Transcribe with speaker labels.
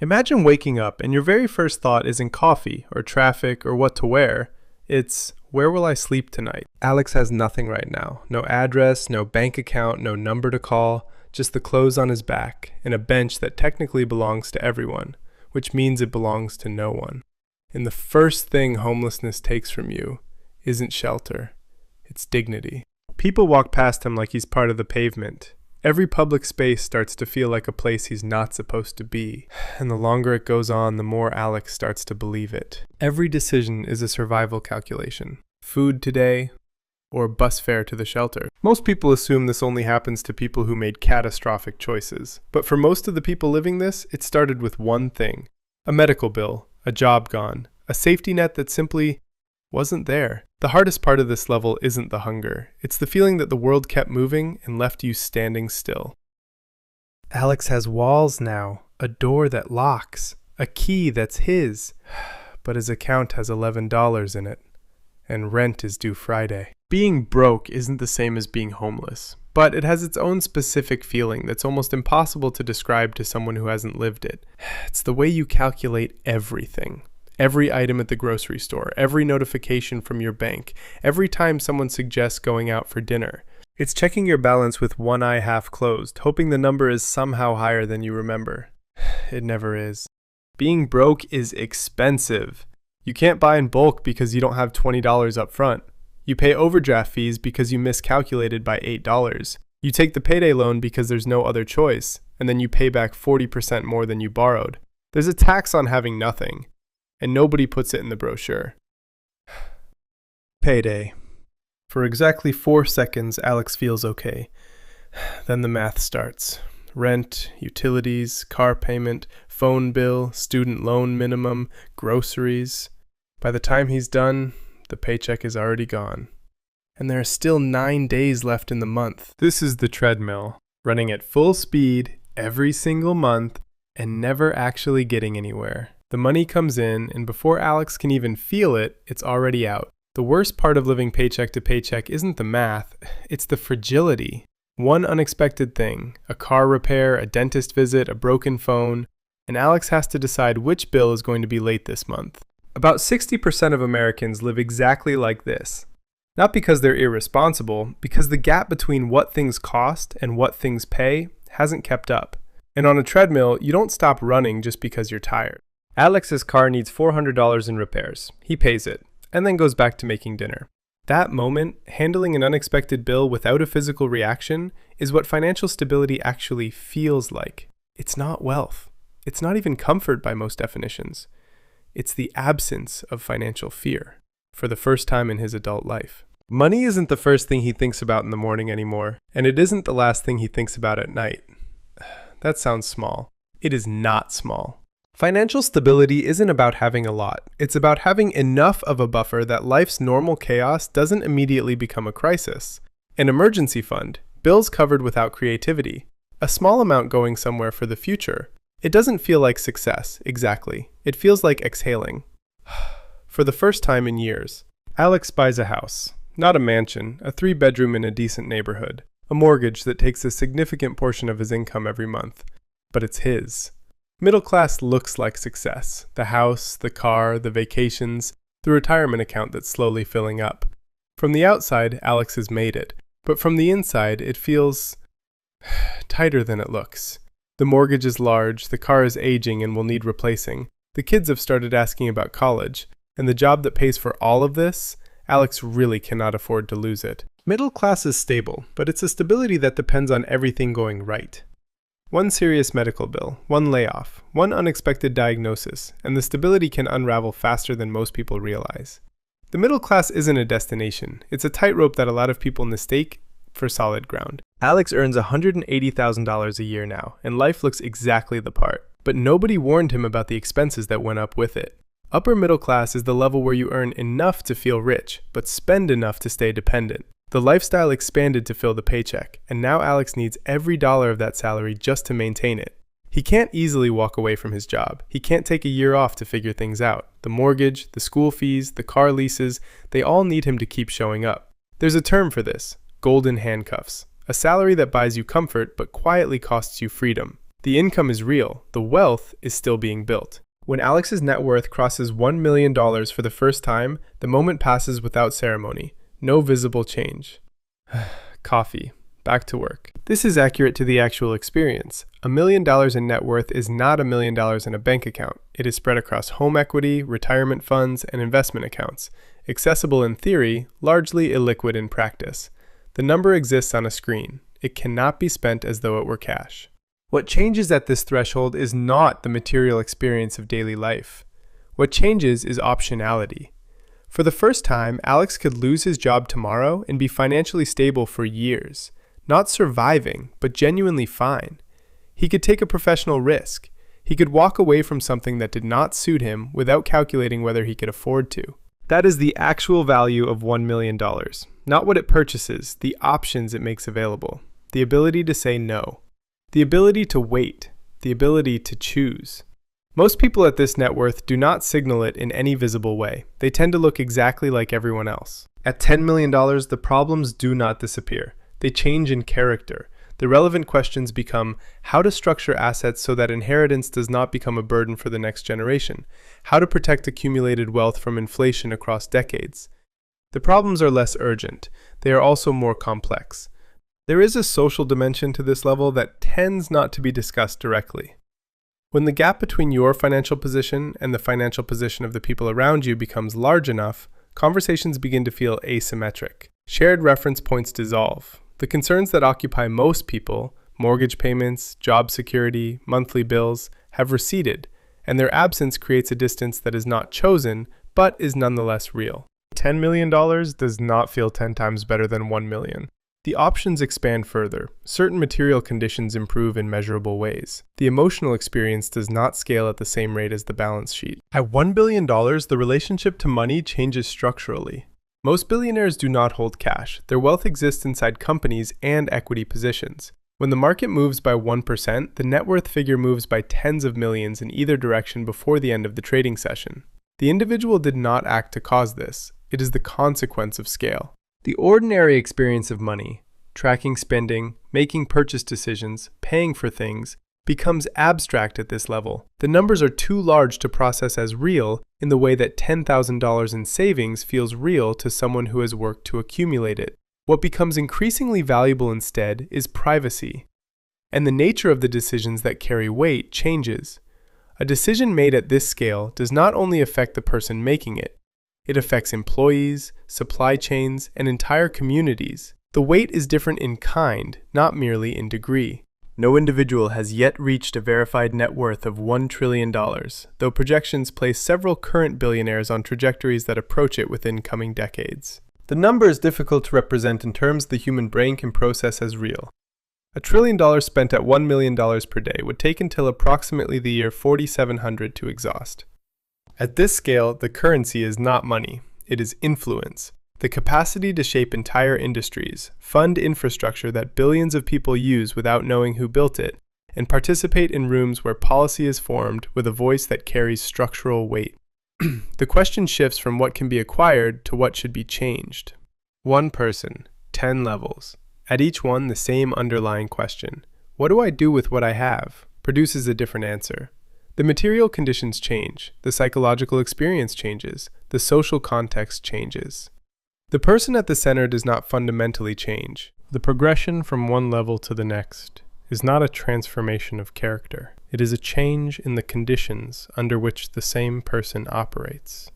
Speaker 1: Imagine waking up and your very first thought isn't coffee or traffic or what to wear. It's, where will I sleep tonight? Alex has nothing right now. No address, no bank account, no number to call, just the clothes on his back and a bench that technically belongs to everyone, which means it belongs to no one. And the first thing homelessness takes from you isn't shelter, it's dignity. People walk past him like he's part of the pavement. Every public space starts to feel like a place he's not supposed to be. And the longer it goes on, the more Alex starts to believe it. Every decision is a survival calculation. Food today, or bus fare to the shelter. Most people assume this only happens to people who made catastrophic choices. But for most of the people living this, it started with one thing. A medical bill, a job gone, a safety net that simply wasn't there. The hardest part of this level isn't the hunger. It's the feeling that the world kept moving and left you standing still. Alex has walls now, a door that locks, a key that's his, but his account has $11 in it, and rent is due Friday. Being broke isn't the same as being homeless, but it has its own specific feeling that's almost impossible to describe to someone who hasn't lived it. It's the way you calculate everything. Every item at the grocery store, every notification from your bank, every time someone suggests going out for dinner. It's checking your balance with one eye half closed, hoping the number is somehow higher than you remember. It never is. Being broke is expensive. You can't buy in bulk because you don't have $20 up front. You pay overdraft fees because you miscalculated by $8. You take the payday loan because there's no other choice, and then you pay back 40% more than you borrowed. There's a tax on having nothing. And nobody puts it in the brochure. Payday. For exactly 4 seconds, Alex feels okay. Then the math starts. Rent, utilities, car payment, phone bill, student loan minimum, groceries. By the time he's done, the paycheck is already gone. And there are still 9 days left in the month. This is the treadmill, running at full speed every single month and never actually getting anywhere. The money comes in, and before Alex can even feel it, it's already out. The worst part of living paycheck to paycheck isn't the math, it's the fragility. One unexpected thing, a car repair, a dentist visit, a broken phone, and Alex has to decide which bill is going to be late this month. About 60% of Americans live exactly like this. Not because they're irresponsible, because the gap between what things cost and what things pay hasn't kept up. And on a treadmill, you don't stop running just because you're tired. Alex's car needs $400 in repairs. He pays it, and then goes back to making dinner. That moment, handling an unexpected bill without a physical reaction, is what financial stability actually feels like. It's not wealth. It's not even comfort by most definitions. It's the absence of financial fear, for the first time in his adult life. Money isn't the first thing he thinks about in the morning anymore, and it isn't the last thing he thinks about at night. That sounds small. It is not small. Financial stability isn't about having a lot. It's about having enough of a buffer that life's normal chaos doesn't immediately become a crisis. An emergency fund, bills covered without creativity, a small amount going somewhere for the future. It doesn't feel like success, exactly. It feels like exhaling. For the first time in years, Alex buys a house. Not a mansion, a 3-bedroom in a decent neighborhood. A mortgage that takes a significant portion of his income every month. But it's his. Middle class looks like success. The house, the car, the vacations, the retirement account that's slowly filling up. From the outside, Alex has made it. But from the inside, it feels tighter than it looks. The mortgage is large, the car is aging and will need replacing. The kids have started asking about college. And the job that pays for all of this, Alex really cannot afford to lose it. Middle class is stable, but it's a stability that depends on everything going right. One serious medical bill, one layoff, one unexpected diagnosis, and the stability can unravel faster than most people realize. The middle class isn't a destination. It's a tightrope that a lot of people mistake for solid ground. Alex earns $180,000 a year now, and life looks exactly the part. But nobody warned him about the expenses that went up with it. Upper middle class is the level where you earn enough to feel rich, but spend enough to stay dependent. The lifestyle expanded to fill the paycheck, and now Alex needs every dollar of that salary just to maintain it. He can't easily walk away from his job. He can't take a year off to figure things out. The mortgage, the school fees, the car leases, they all need him to keep showing up. There's a term for this, golden handcuffs. A salary that buys you comfort but quietly costs you freedom. The income is real, the wealth is still being built. When Alex's net worth crosses $1 million for the first time, the moment passes without ceremony. No visible change. Coffee. Back to work. This is accurate to the actual experience. $1 million in net worth is not $1 million in a bank account. It is spread across home equity, retirement funds, and investment accounts. Accessible in theory, largely illiquid in practice. The number exists on a screen. It cannot be spent as though it were cash. What changes at this threshold is not the material experience of daily life. What changes is optionality. For the first time, Alex could lose his job tomorrow and be financially stable for years. Not surviving, but genuinely fine. He could take a professional risk. He could walk away from something that did not suit him without calculating whether he could afford to. That is the actual value of $1 million. Not what it purchases, the options it makes available. The ability to say no. The ability to wait. The ability to choose. Most people at this net worth do not signal it in any visible way. They tend to look exactly like everyone else. At $10 million, the problems do not disappear. They change in character. The relevant questions become how to structure assets so that inheritance does not become a burden for the next generation, how to protect accumulated wealth from inflation across decades. The problems are less urgent. They are also more complex. There is a social dimension to this level that tends not to be discussed directly. When the gap between your financial position and the financial position of the people around you becomes large enough, conversations begin to feel asymmetric. Shared reference points dissolve. The concerns that occupy most people, mortgage payments, job security, monthly bills, have receded, and their absence creates a distance that is not chosen, but is nonetheless real. $10 million does not feel 10 times better than $1 million. The options expand further. Certain material conditions improve in measurable ways. The emotional experience does not scale at the same rate as the balance sheet. At $1 billion, the relationship to money changes structurally. Most billionaires do not hold cash. Their wealth exists inside companies and equity positions. When the market moves by 1%, the net worth figure moves by tens of millions in either direction before the end of the trading session. The individual did not act to cause this. It is the consequence of scale. The ordinary experience of money, tracking spending, making purchase decisions, paying for things, becomes abstract at this level. The numbers are too large to process as real in the way that $10,000 in savings feels real to someone who has worked to accumulate it. What becomes increasingly valuable instead is privacy. And the nature of the decisions that carry weight changes. A decision made at this scale does not only affect the person making it, it affects employees, supply chains, and entire communities. The weight is different in kind, not merely in degree. No individual has yet reached a verified net worth of $1 trillion, though projections place several current billionaires on trajectories that approach it within coming decades. The number is difficult to represent in terms the human brain can process as real. $1 trillion spent at $1 million per day would take until approximately the year 4700 to exhaust. At this scale, the currency is not money, it is influence. The capacity to shape entire industries, fund infrastructure that billions of people use without knowing who built it, and participate in rooms where policy is formed with a voice that carries structural weight. The question shifts from what can be acquired to what should be changed. One person, 10 levels. At each one, the same underlying question. What do I do with what I have? Produces a different answer. The material conditions change, the psychological experience changes, the social context changes. The person at the center does not fundamentally change. The progression from one level to the next is not a transformation of character. It is a change in the conditions under which the same person operates.